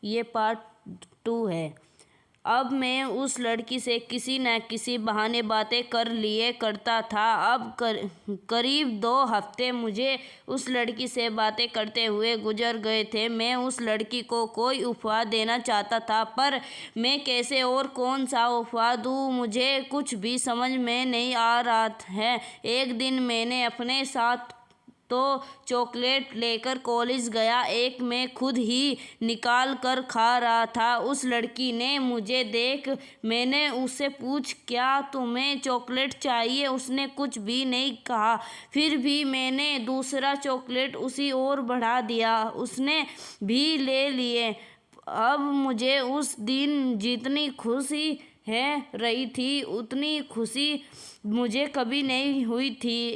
ये पार्ट 2 है। अब मैं उस लड़की से किसी न किसी बहाने बातें कर लिए करता था। अब करीब 2 हफ्ते मुझे उस लड़की से बातें करते हुए गुजर गए थे। मैं उस लड़की को कोई उपहार देना चाहता था, पर मैं कैसे और कौन सा उपहार दूँ, मुझे कुछ भी समझ में नहीं आ रहा है। एक दिन मैंने अपने साथ तो चॉकलेट लेकर कॉलेज गया। एक मैं खुद ही निकाल कर खा रहा था। उस लड़की ने मुझे देख मैंने उससे पूछ, क्या तुम्हें चॉकलेट चाहिए? उसने कुछ भी नहीं कहा। फिर भी मैंने दूसरा चॉकलेट उसी ओर बढ़ा दिया। उसने भी ले लिए। अब मुझे उस दिन जितनी खुशी है रही थी उतनी खुशी मुझे कभी नहीं हुई थी।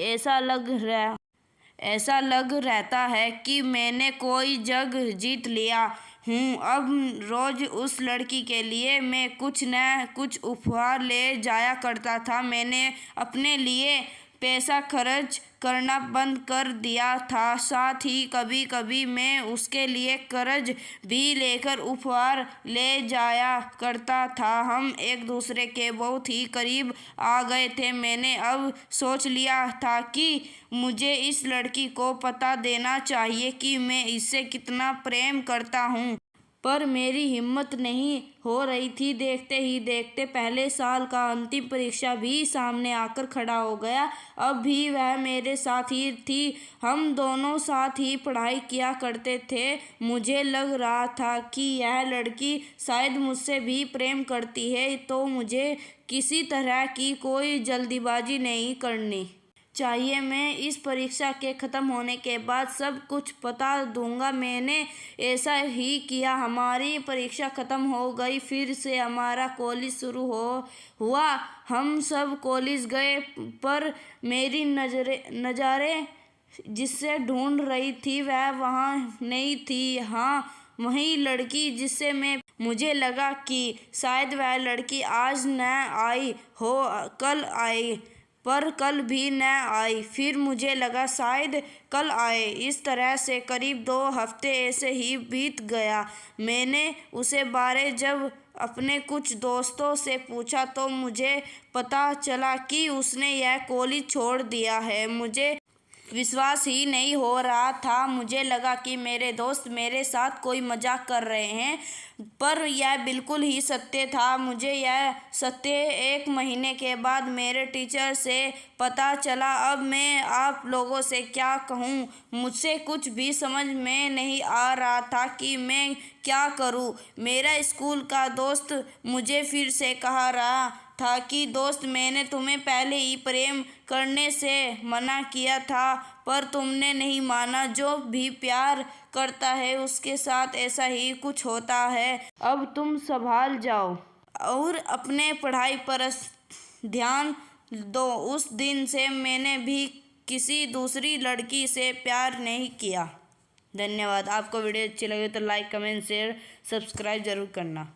ऐसा लग रहता है कि मैंने कोई जंग जीत लिया हूँ। अब रोज उस लड़की के लिए मैं कुछ न कुछ उपहार ले जाया करता था। मैंने अपने लिए पैसा खर्च करना बंद कर दिया था। साथ ही कभी कभी मैं उसके लिए कर्ज भी लेकर उपहार ले जाया करता था। हम एक दूसरे के बहुत ही करीब आ गए थे। मैंने अब सोच लिया था कि मुझे इस लड़की को पता देना चाहिए कि मैं इससे कितना प्रेम करता हूँ, पर मेरी हिम्मत नहीं हो रही थी। देखते ही देखते पहले साल का अंतिम परीक्षा भी सामने आकर खड़ा हो गया। अब भी वह मेरे साथ ही थी। हम दोनों साथ ही पढ़ाई किया करते थे। मुझे लग रहा था कि यह लड़की शायद मुझसे भी प्रेम करती है, तो मुझे किसी तरह की कोई जल्दीबाजी नहीं करनी चाहिए। मैं इस परीक्षा के ख़त्म होने के बाद सब कुछ बता दूंगा। मैंने ऐसा ही किया। हमारी परीक्षा ख़त्म हो गई। फिर से हमारा कॉलेज शुरू हुआ। हम सब कॉलेज गए, पर मेरी नज़रें जिससे ढूंढ रही थी वह वहाँ नहीं थी। हाँ, वही लड़की जिससे मुझे लगा कि शायद वह लड़की आज न आई हो, कल आई, पर कल भी न आई। फिर मुझे लगा शायद कल आए। इस तरह से करीब 2 हफ्ते ऐसे ही बीत गया। मैंने उसे बारे जब अपने कुछ दोस्तों से पूछा तो मुझे पता चला कि उसने यह कॉलेज छोड़ दिया है। मुझे विश्वास ही नहीं हो रहा था। मुझे लगा कि मेरे दोस्त मेरे साथ कोई मजाक कर रहे हैं, पर यह बिल्कुल ही सत्य था। मुझे यह सत्य 1 महीने के बाद मेरे टीचर से पता चला। अब मैं आप लोगों से क्या कहूँ, मुझसे कुछ भी समझ में नहीं आ रहा था कि मैं क्या करूँ। मेरा स्कूल का दोस्त मुझे फिर से कह रहा था कि दोस्त, मैंने तुम्हें पहले ही प्रेम करने से मना किया था, पर तुमने नहीं माना। जो भी प्यार करता है उसके साथ ऐसा ही कुछ होता है। अब तुम संभाल जाओ और अपने पढ़ाई पर ध्यान दो। उस दिन से मैंने भी किसी दूसरी लड़की से प्यार नहीं किया। धन्यवाद। आपको वीडियो अच्छी लगे तो लाइक, कमेंट, शेयर, सब्सक्राइब जरूर करना।